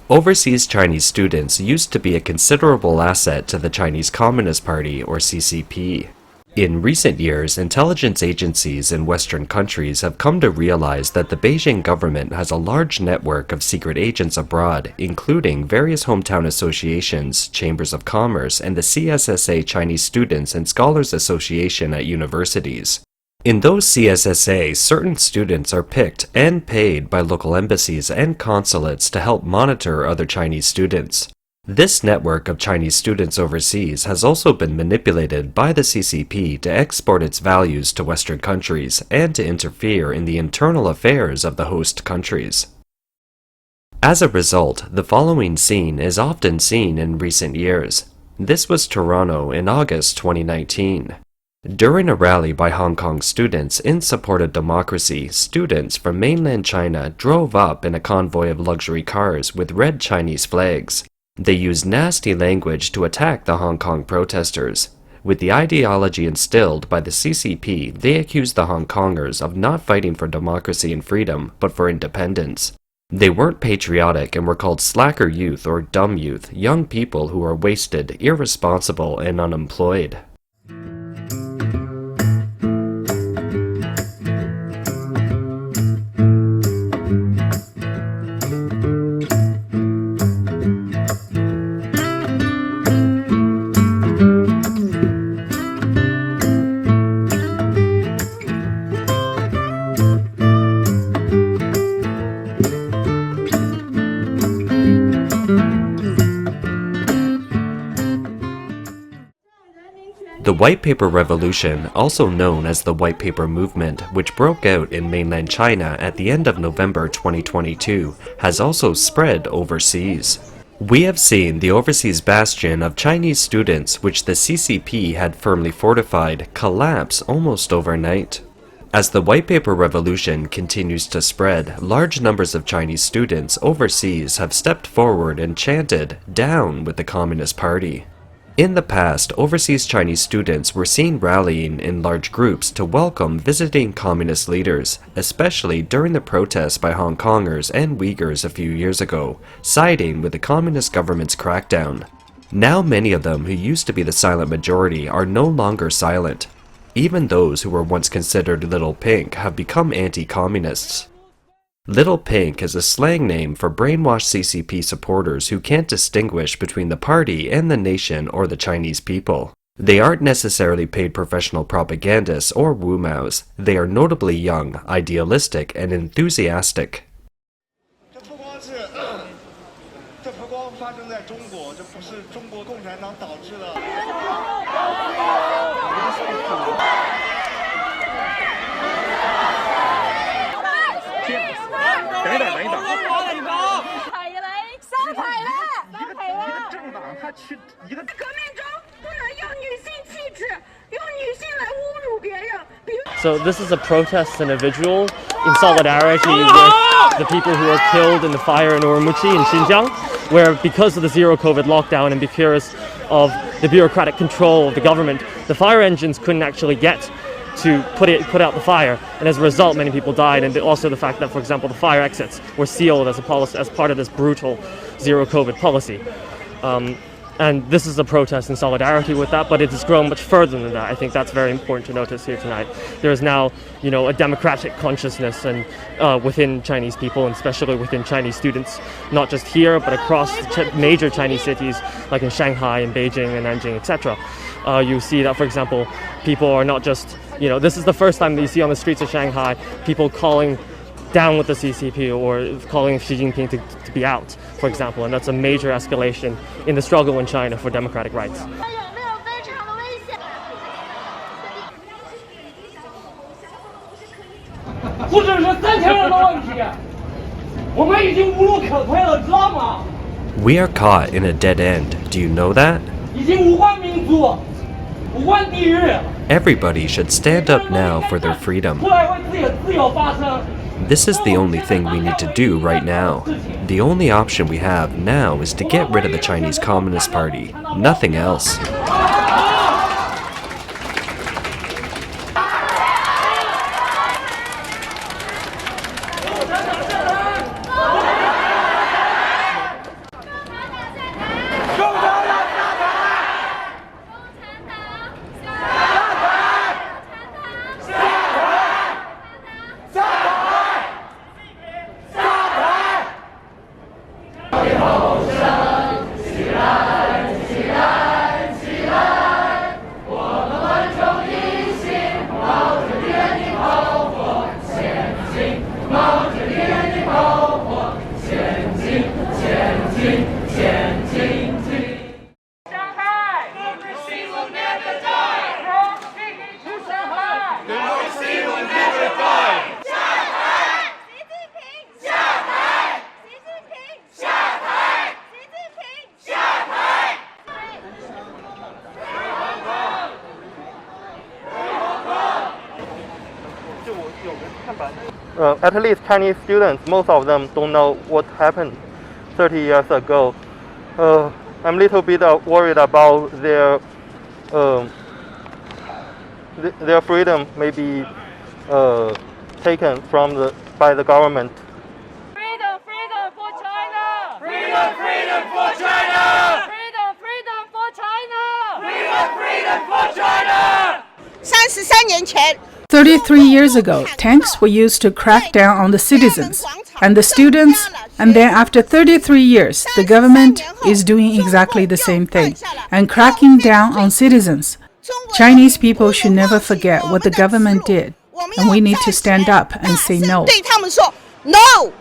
Overseas Chinese students used to be a considerable asset to the Chinese Communist Party, or CCP. In recent years, intelligence agencies in Western countries have come to realize that the Beijing government has a large network of secret agents abroad, including various hometown associations, chambers of commerce, and the CSSA Chinese Students and Scholars Association at universities. In those CSSA, certain students are picked and paid by local embassies and consulates to help monitor other Chinese students. This network of Chinese students overseas has also been manipulated by the CCP to export its values to Western countries and to interfere in the internal affairs of the host countries. As a result, the following scene is often seen in recent years. This was Toronto in August 2019. During a rally by Hong Kong students in support of democracy, students from mainland China drove up in a convoy of luxury cars with red Chinese flags. They used nasty language to attack the Hong Kong protesters. With the ideology instilled by the CCP, they accused the Hong Kongers of not fighting for democracy and freedom, but for independence. They weren't patriotic and were called slacker youth or dumb youth, young people who are wasted, irresponsible, and unemployed. The White Paper Revolution, also known as the White Paper Movement, which broke out in mainland China at the end of November 2022, has also spread overseas. We have seen the overseas bastion of Chinese students, which the CCP had firmly fortified, collapse almost overnight. As the White Paper Revolution continues to spread, large numbers of Chinese students overseas have stepped forward and chanted, "Down with the Communist Party." In the past, overseas Chinese students were seen rallying in large groups to welcome visiting communist leaders, especially during the protests by Hong Kongers and Uyghurs a few years ago, siding with the communist government's crackdown. Now many of them who used to be the silent majority are no longer silent. Even those who were once considered Little Pink have become anti-communists. Little Pink is a slang name for brainwashed CCP supporters who can't distinguish between the party and the nation or the Chinese people. They aren't necessarily paid professional propagandists or Wu-Maos. They are notably young, idealistic, and enthusiastic. So this is a protest and a vigil in solidarity with the people who were killed in the fire in Urumqi in Xinjiang, where because of the zero COVID lockdown and because of the bureaucratic control of the government, the fire engines couldn't actually get to put out the fire, and as a result many people died, and also the fact that, for example, the fire exits were sealed as part of this brutal zero COVID policy. And this is a protest in solidarity with that, but it has grown much further than that. I think that's very important to notice here tonight. There is now, a democratic consciousness and within Chinese people, and especially within Chinese students, not just here, but across major Chinese cities like in Shanghai and Beijing and Nanjing, etc. You see that, for example, people are not just, this is the first time that you see on the streets of Shanghai people calling down with the CCP or calling Xi Jinping to be out, for example, and that's a major escalation in the struggle in China for democratic rights. We are caught in a dead end. Do you know that? Everybody should stand up now for their freedom. This is the only thing we need to do right now. The only option we have now is to get rid of the Chinese Communist Party. Nothing else. At least Chinese students, most of them don't know what happened 30 years ago. I'm a little bit worried about their freedom may be taken by the government. Freedom, freedom for China! Freedom, freedom for China! Freedom, freedom for China! Freedom, freedom for China! 33年前 33 years ago, tanks were used to crack down on the citizens and the students, and then after 33 years, the government is doing exactly the same thing and cracking down on citizens. Chinese people should never forget what the government did, and we need to stand up and say no. 对他们说 no。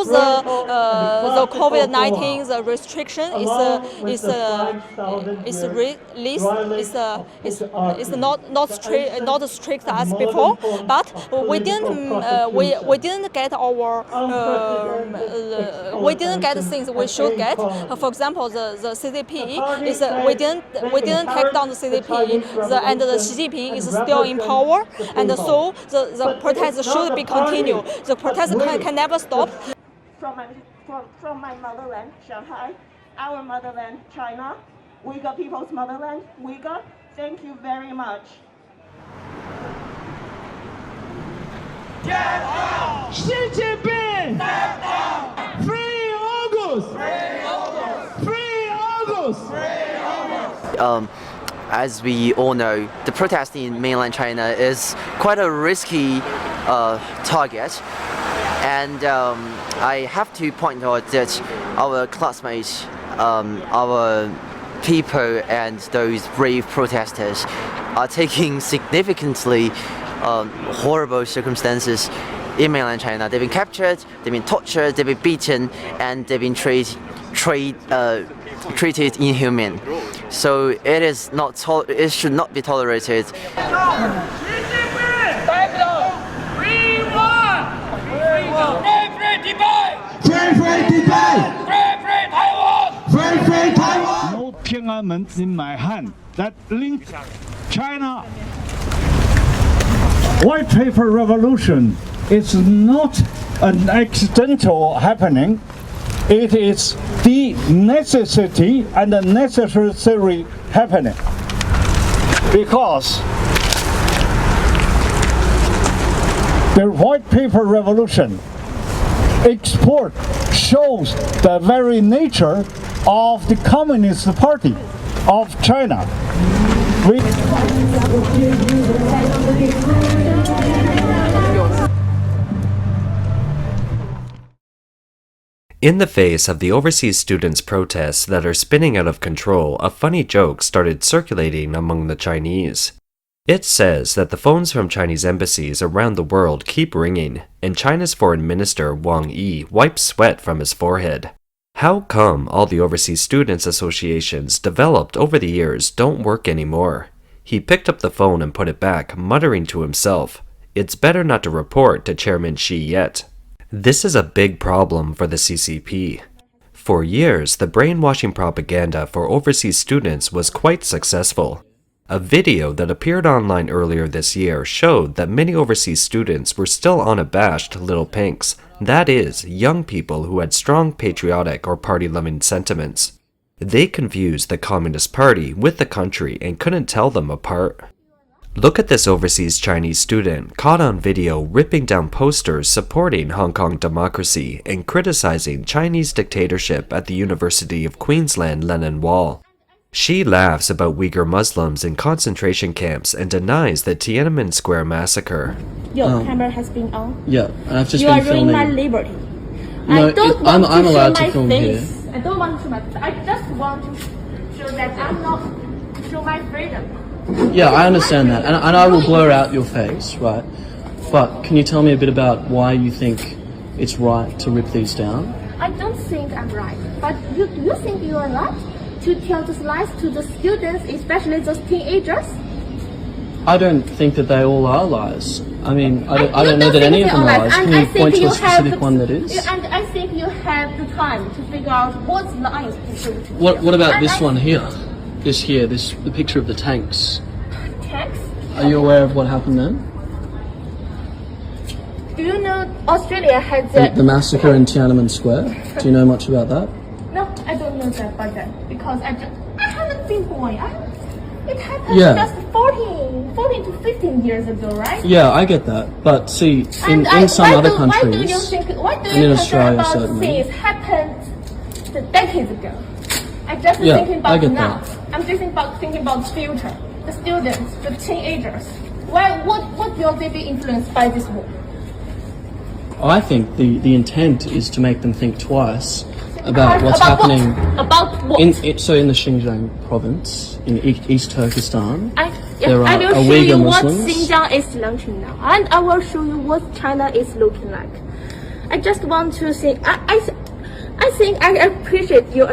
Although the COVID-19 the restriction is not strict as before, but we didn't get the things we should get. For example, the CCP is we didn't take down the CCP, and the Xi Jinping is still in power, and so the protest should be continued. The protest can never stop. From my motherland, Shanghai, our motherland, China, Uyghur people's motherland, Uyghur, thank you very much. Get out! Xi Jinping! Get out! Free August! Free August! Free August! Free August! As we all know, the protest in mainland China is quite a risky target. And I have to point out that our classmates, our people and those brave protesters are taking significantly horrible circumstances in mainland China. They've been captured, they've been tortured, they've been beaten, and they've been treated inhuman. So it should not be tolerated. No 天安门 in my hand that link China. White paper revolution is not an accidental happening. It is the necessity and the necessary happening. Because the white paper revolution shows the very nature of the Communist Party of China. In the face of the overseas students' protests that are spinning out of control, a funny joke started circulating among the Chinese. It says that the phones from Chinese embassies around the world keep ringing, and China's Foreign Minister Wang Yi wipes sweat from his forehead. How come all the overseas students' associations developed over the years don't work anymore? He picked up the phone and put it back, muttering to himself, "It's better not to report to Chairman Xi yet." This is a big problem for the CCP. For years, the brainwashing propaganda for overseas students was quite successful. A video that appeared online earlier this year showed that many overseas students were still unabashed little pinks, that is, young people who had strong patriotic or party-loving sentiments. They confused the Communist Party with the country and couldn't tell them apart. Look at this overseas Chinese student caught on video ripping down posters supporting Hong Kong democracy and criticizing Chinese dictatorship at the University of Queensland Lennon Wall. She laughs about Uyghur Muslims in concentration camps and denies the Tiananmen Square massacre. Your camera has been on. Yeah, I've just you been are ruining filming. my liberty. No, I don't want I'm to allowed show to my film face. here. I don't want to show my face. I just want to show that I'm not show my freedom. Yeah, I understand that, and I will blur out your face, right? But can you tell me a bit about why you think it's right to rip these down? I don't think I'm right, but do you think you are right to tell those lies to the students, especially those teenagers? I don't think that they all are lies. I mean, I You don't know that any of them are are lies. and Can I you think point to you a have specific one that is? And I think you have the time to figure out what lies to show to What about and this one here? The picture of the tanks. Tanks? Are you aware of what happened then? Do you know Australia has The massacre in Tiananmen Square? Do you know much about that? No, I don't know that about that because I haven't been born. It happened Yeah. just 14 to 15 years ago, right? Yeah, I get that. But see, in some why other do countries, you think, why do and in you Australia about certainly. things happened decades ago? I'm just Yeah, thinking I about get now. that. I'm just thinking about the future, the students, the teenagers. What will they be influenced by this war? I think the intent is to make them think twice about what's happening About what? in the Xinjiang province in East Turkestan. There I are will show Uyghur you what Muslims. Xinjiang is looking now, and I will show you what China is looking like. I just want to say, I think I appreciate your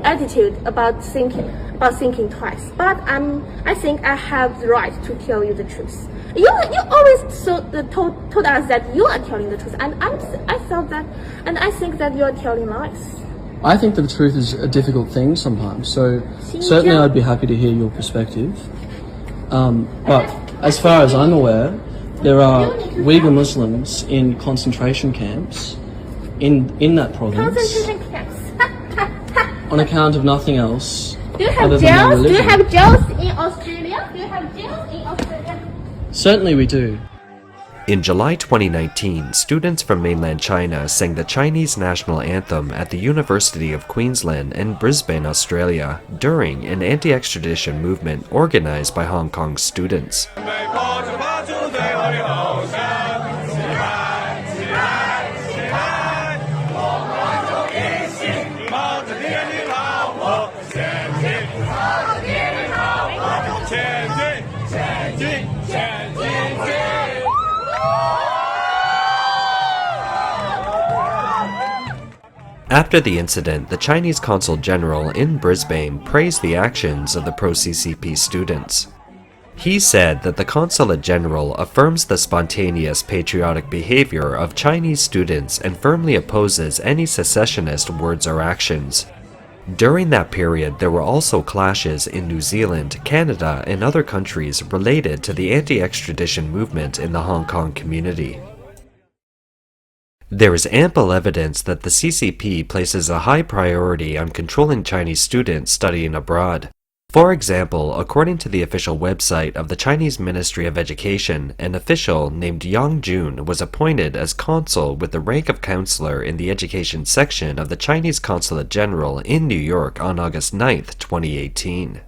attitude about thinking twice, but I think I have the right to tell you the truth. You always told us that you are telling the truth, and I thought that, and I think that you are telling lies. I think that the truth is a difficult thing sometimes, so certainly I'd be happy to hear your perspective. But as far as I'm aware, there are Uyghur Muslims in concentration camps in that province Concentration camps. on account of nothing else Do you have other than their jails? Do you religion. have jails in Australia? Do you have jails in Australia? Certainly we do. In July 2019, students from mainland China sang the Chinese national anthem at the University of Queensland in Brisbane, Australia, during an anti-extradition movement organized by Hong Kong students. After the incident, the Chinese Consul General in Brisbane praised the actions of the pro-CCP students. He said that the Consulate General affirms the spontaneous patriotic behavior of Chinese students and firmly opposes any secessionist words or actions. During that period, there were also clashes in New Zealand, Canada, and other countries related to the anti-extradition movement in the Hong Kong community. There is ample evidence that the CCP places a high priority on controlling Chinese students studying abroad. For example, according to the official website of the Chinese Ministry of Education, an official named Yang Jun was appointed as consul with the rank of counselor in the education section of the Chinese Consulate General in New York on August 9, 2018.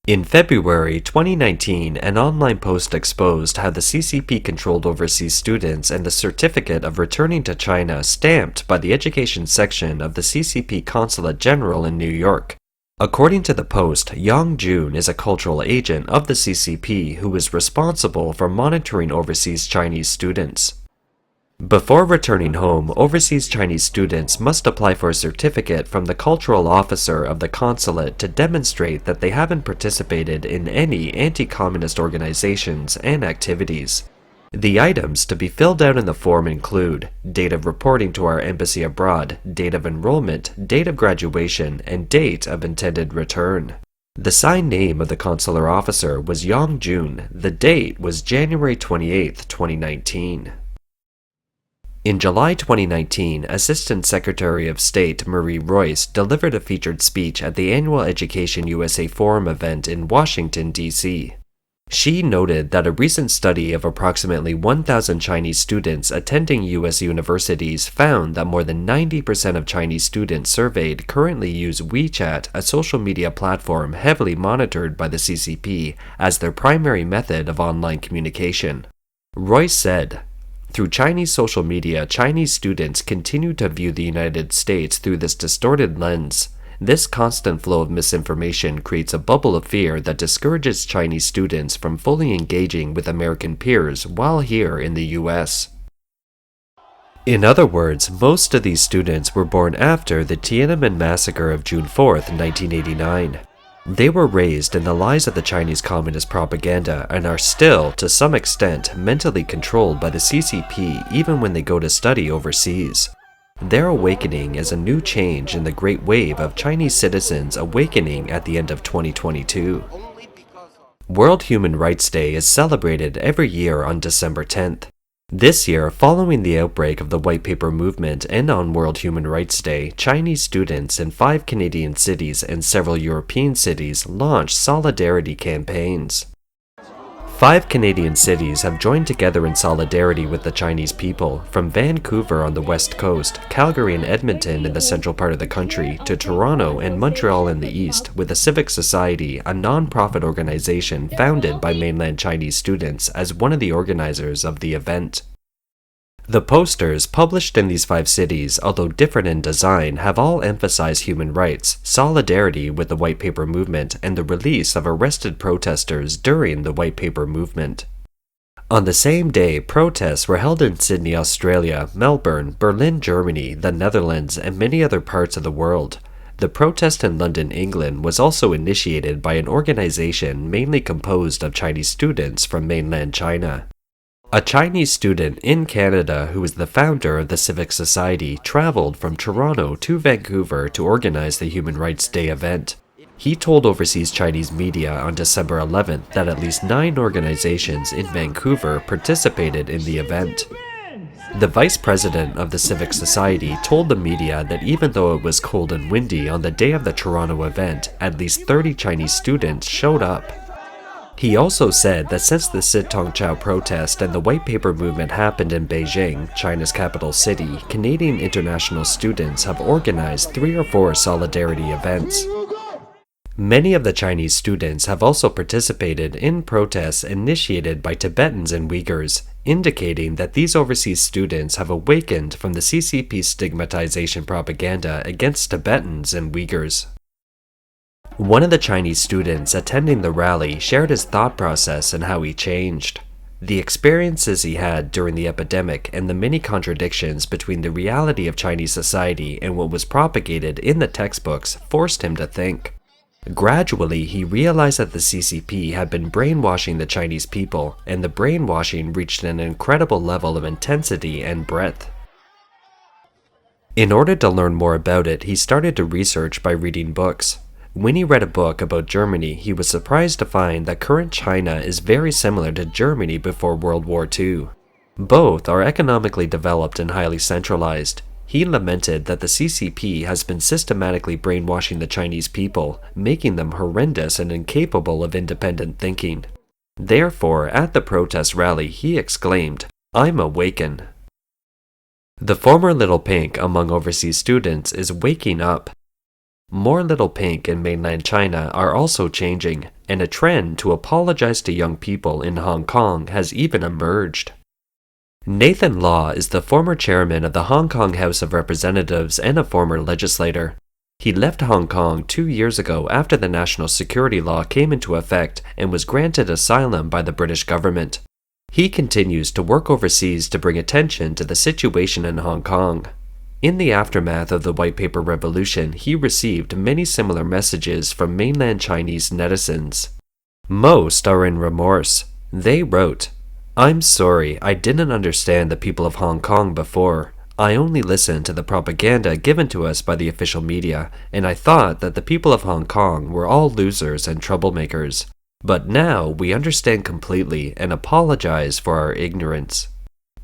In February 2019, an online post exposed how the CCP controlled overseas students and the certificate of returning to China stamped by the education section of the CCP Consulate General in New York. According to the post, Yang Jun is a cultural agent of the CCP who is responsible for monitoring overseas Chinese students. Before returning home, overseas Chinese students must apply for a certificate from the cultural officer of the consulate to demonstrate that they haven't participated in any anti-communist organizations and activities. The items to be filled out in the form include date of reporting to our embassy abroad, date of enrollment, date of graduation, and date of intended return. The signed name of the consular officer was Yang Jun. The date was January 28, 2019. In July 2019, Assistant Secretary of State Marie Royce delivered a featured speech at the annual Education USA Forum event in Washington, D.C. She noted that a recent study of approximately 1,000 Chinese students attending U.S. universities found that more than 90% of Chinese students surveyed currently use WeChat, a social media platform heavily monitored by the CCP, as their primary method of online communication. Royce said, Through Chinese social media, Chinese students continue to view the United States through this distorted lens. This constant flow of misinformation creates a bubble of fear that discourages Chinese students from fully engaging with American peers while here in the US. In other words, most of these students were born after the Tiananmen massacre of June 4th, 1989. They were raised in the lies of the Chinese Communist propaganda and are still, to some extent, mentally controlled by the CCP even when they go to study overseas. Their awakening is a new change in the great wave of Chinese citizens awakening at the end of 2022. World Human Rights Day is celebrated every year on December 10th. This year, following the outbreak of the White Paper movement and on World Human Rights Day, Chinese students in 5 Canadian cities and several European cities launched solidarity campaigns. 5 Canadian cities have joined together in solidarity with the Chinese people, from Vancouver on the west coast, Calgary and Edmonton in the central part of the country, to Toronto and Montreal in the east, with a civic society, a non-profit organization founded by mainland Chinese students, as one of the organizers of the event. The posters published in these 5 cities, although different in design, have all emphasized human rights, solidarity with the White Paper movement, and the release of arrested protesters during the White Paper movement. On the same day, protests were held in Sydney, Australia, Melbourne, Berlin, Germany, the Netherlands, and many other parts of the world. The protest in London, England was also initiated by an organization mainly composed of Chinese students from mainland China. A Chinese student in Canada who was the founder of the Civic Society traveled from Toronto to Vancouver to organize the Human Rights Day event. He told overseas Chinese media on December 11th that at least 9 organizations in Vancouver participated in the event. The vice president of the Civic Society told the media that even though it was cold and windy on the day of the Toronto event, at least 30 Chinese students showed up. He also said that since the Sit Tong Chau protest and the White Paper movement happened in Beijing, China's capital city, Canadian international students have organized 3 or 4 solidarity events. Many of the Chinese students have also participated in protests initiated by Tibetans and Uyghurs, indicating that these overseas students have awakened from the CCP stigmatization propaganda against Tibetans and Uyghurs. One of the Chinese students attending the rally shared his thought process and how he changed. The experiences he had during the epidemic and the many contradictions between the reality of Chinese society and what was propagated in the textbooks forced him to think. Gradually, he realized that the CCP had been brainwashing the Chinese people, and the brainwashing reached an incredible level of intensity and breadth. In order to learn more about it, he started to research by reading books. When he read a book about Germany, he was surprised to find that current China is very similar to Germany before World War II. Both are economically developed and highly centralized. He lamented that the CCP has been systematically brainwashing the Chinese people, making them horrendous and incapable of independent thinking. Therefore, at the protest rally, he exclaimed, "I'm awakened." The former Little Pink among overseas students is waking up. More Little Pink in mainland China are also changing, and a trend to apologize to young people in Hong Kong has even emerged. Nathan Law is the former chairman of the Hong Kong House of Representatives and a former legislator. He left Hong Kong 2 years ago after the national security law came into effect and was granted asylum by the British government. He continues to work overseas to bring attention to the situation in Hong Kong. In the aftermath of the White Paper Revolution, he received many similar messages from mainland Chinese netizens. Most are in remorse. They wrote, "I'm sorry, I didn't understand the people of Hong Kong before. I only listened to the propaganda given to us by the official media, and I thought that the people of Hong Kong were all losers and troublemakers. But now we understand completely and apologize for our ignorance."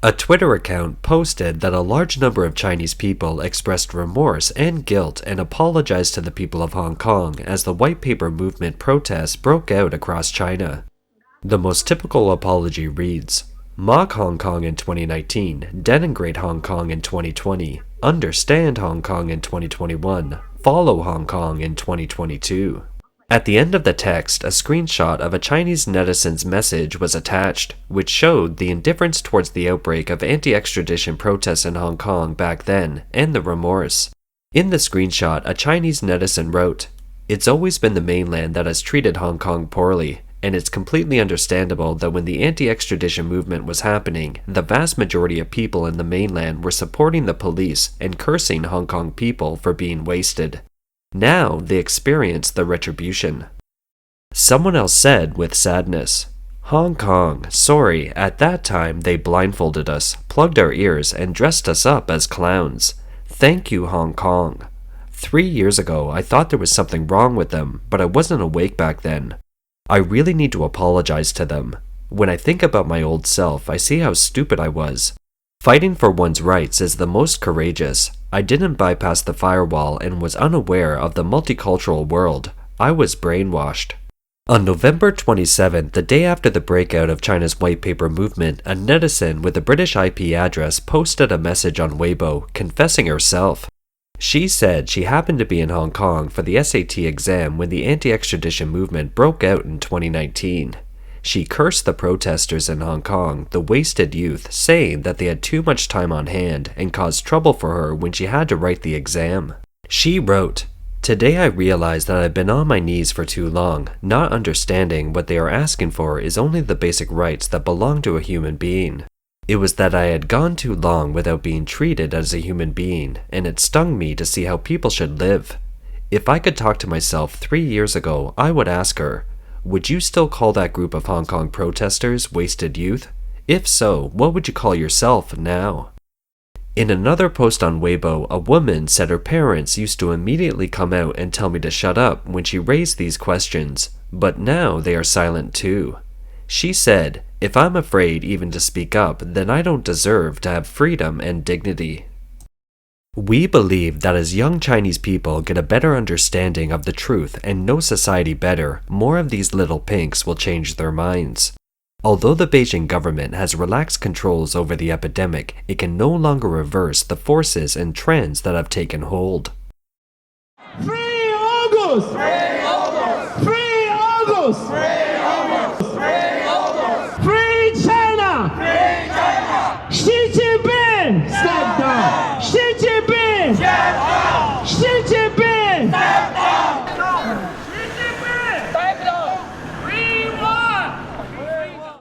A Twitter account posted that a large number of Chinese people expressed remorse and guilt and apologized to the people of Hong Kong as the White Paper movement protests broke out across China. The most typical apology reads, "Mock Hong Kong in 2019, denigrate Hong Kong in 2020, understand Hong Kong in 2021, follow Hong Kong in 2022." At the end of the text, a screenshot of a Chinese netizen's message was attached, which showed the indifference towards the outbreak of anti-extradition protests in Hong Kong back then, and the remorse. In the screenshot, a Chinese netizen wrote, "It's always been the mainland that has treated Hong Kong poorly, and it's completely understandable that when the anti-extradition movement was happening, the vast majority of people in the mainland were supporting the police and cursing Hong Kong people for being wasted. Now they experience the retribution." Someone else said with sadness, "Hong Kong, sorry, at that time they blindfolded us, plugged our ears, and dressed us up as clowns. Thank you, Hong Kong. 3 years ago, I thought there was something wrong with them, but I wasn't awake back then. I really need to apologize to them. When I think about my old self, I see how stupid I was. Fighting for one's rights is the most courageous. I didn't bypass the firewall and was unaware of the multicultural world. I was brainwashed." On November 27th, the day after the breakout of China's White Paper movement, a netizen with a British IP address posted a message on Weibo confessing herself. She said she happened to be in Hong Kong for the SAT exam when the anti-extradition movement broke out in 2019. She cursed the protesters in Hong Kong, the wasted youth, saying that they had too much time on hand and caused trouble for her when she had to write the exam. She wrote, "Today I realize that I've been on my knees for too long, not understanding what they are asking for is only the basic rights that belong to a human being. It was that I had gone too long without being treated as a human being, and it stung me to see how people should live. If I could talk to myself 3 years ago, I would ask her, would you still call that group of Hong Kong protesters wasted youth? If so, what would you call yourself now?" In another post on Weibo, a woman said her parents used to immediately come out and tell me to shut up when she raised these questions, but now they are silent too. She said, "If I'm afraid even to speak up, then I don't deserve to have freedom and dignity." We believe that as young Chinese people get a better understanding of the truth and know society better, more of these little pinks will change their minds. Although the Beijing government has relaxed controls over the epidemic, it can no longer reverse the forces and trends that have taken hold. Free August! Free August! Free August!